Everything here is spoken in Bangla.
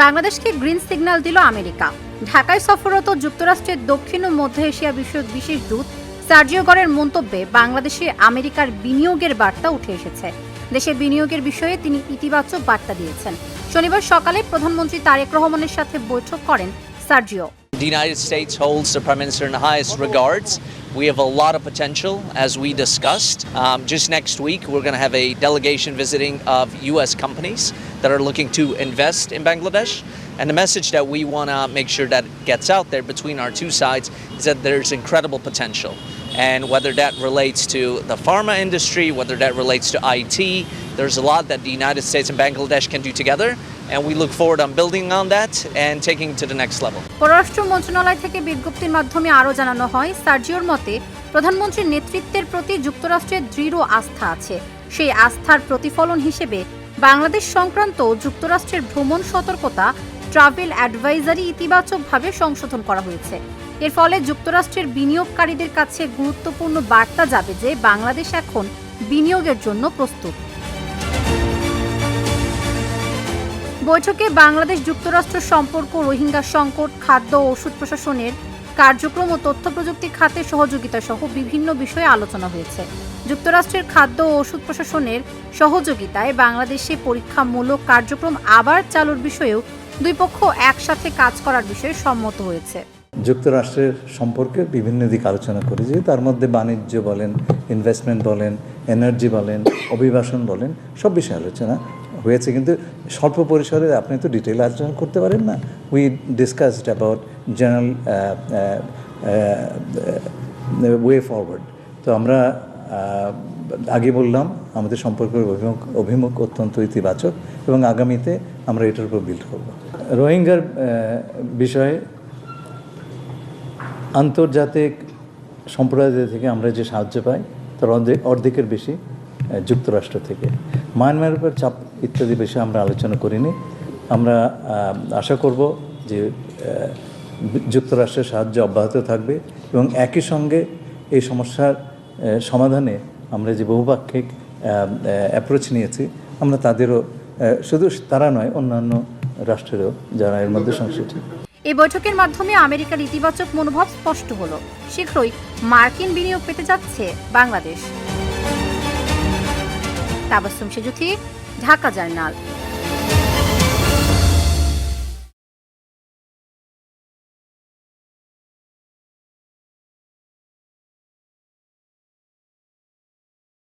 বাংলাদেশকে গ্রিন সিগন্যাল দিল আমেরিকা। ঢাকায় সফররত যুক্তরাষ্ট্রের দক্ষিণ ও মধ্য এশিয়া বিষয়ক বিশেষ দূত সার্জিও গরের মন্তব্যে বাংলাদেশে আমেরিকার বিনিয়োগের বার্তা উঠে এসেছে। দেশে বিনিয়োগের বিষয়ে তিনি ইতিবাচক বার্তা দিয়েছেন। শনিবার সকালে প্রধানমন্ত্রী তারেক রহমানের সাথে বৈঠক করেন Sergio. The United States holds the Prime Minister in the highest regards. We have a lot of potential, as we discussed. Just next week, we're going to have a delegation visiting of U.S. companies that are looking to invest in Bangladesh. And the message that we want to make sure that gets out there between our two sides is that there's incredible potential. And whether that relates to the pharma industry, whether that relates to IT, there's a lot that the United States and Bangladesh can do together. And we look forward on building on that and taking it to the next level. পররাষ্ট্র মন্ত্রণালয় থেকে বিজ্ঞপ্তির মাধ্যমে আরও জানানো হয়, সার্জিওর মতে প্রধানমন্ত্রীর নেতৃত্বের প্রতি যুক্তরাষ্ট্রের দৃঢ় আস্থা আছে। সেই আস্থার প্রতিফলন হিসেবে বাংলাদেশ সংক্রান্ত যুক্তরাষ্ট্রের ভ্রমণ সতর্কতা ট্রাভেল অ্যাডভাইজারি ইতিবাচকভাবে সংশোধন করা হয়েছে। এর ফলে যুক্তরাষ্ট্রের বিনিয়োগকারীদের কাছে গুরুত্বপূর্ণ বার্তা যাবে যে বাংলাদেশ এখন বিনিয়োগের জন্য প্রস্তুত। বৈঠকে বাংলাদেশ যুক্তরাষ্ট্র সম্পর্ক, রোহিঙ্গা সংকট, খাদ্য ও ওষুধ প্রশাসনের কার্যক্রম ও তথ্য প্রযুক্তি খাতে সহযোগিতা সহ বিভিন্ন বিষয়ে আলোচনা হয়েছে। যুক্তরাষ্ট্রের খাদ্য ও ওষুধ প্রশাসনের সহযোগিতায় বাংলাদেশে পরীক্ষামূলক কার্যক্রম আবার চালুর বিষয়েও দুই পক্ষ একসাথে কাজ করার বিষয়ে সম্মত হয়েছে। যুক্তরাষ্ট্রের সম্পর্কে বিভিন্ন দিক আলোচনা করেছি, তার মধ্যে বাণিজ্য বলেন, ইনভেস্টমেন্ট বলেন, এনার্জি বলেন, অভিবাসন বলেন, সব বিষয়ে আলোচনা হয়েছে। কিন্তু স্বল্প পরিসরে আপনি তো ডিটেইল আলোচনা করতে পারেন না। We discussed about general way forward. তো আমরা আগে বললাম আমাদের সম্পর্কের অভিমুখ অত্যন্ত ইতিবাচক এবং আগামীতে আমরা এটার উপর বিল্ড করব। রোহিঙ্গার বিষয়ে আন্তর্জাতিক সম্প্রদায় থেকে আমরা যে সাহায্য পাই তার অর্ধেকের বেশি যুক্তরাষ্ট্র থেকে। মায়ানমারের উপর চাপ ইত্যাদি বিষয়ে আমরা আলোচনা করিনি। আমরা আশা করব যে যুক্তরাষ্ট্রের সাহায্য অব্যাহত থাকবে এবং একই সঙ্গে এই সমস্যার সমাধানে আমরা যে বহুপাক্ষিক অ্যাপ্রোচ নিয়েছি, আমরা তাদেরও, শুধু তারা নয়, অন্যান্য রাষ্ট্রেরও যারা এর মধ্যে সংশ্লিষ্ট। এই বৈঠকের মাধ্যমে আমেরিকার ইতিবাচক মনোভাব স্পষ্ট হলো। শীঘ্রই মার্কিন বিনিয়োগ পেতে যাচ্ছে বাংলাদেশ। তাবাসসুম সেজুথি, ঢাকা জার্নাল।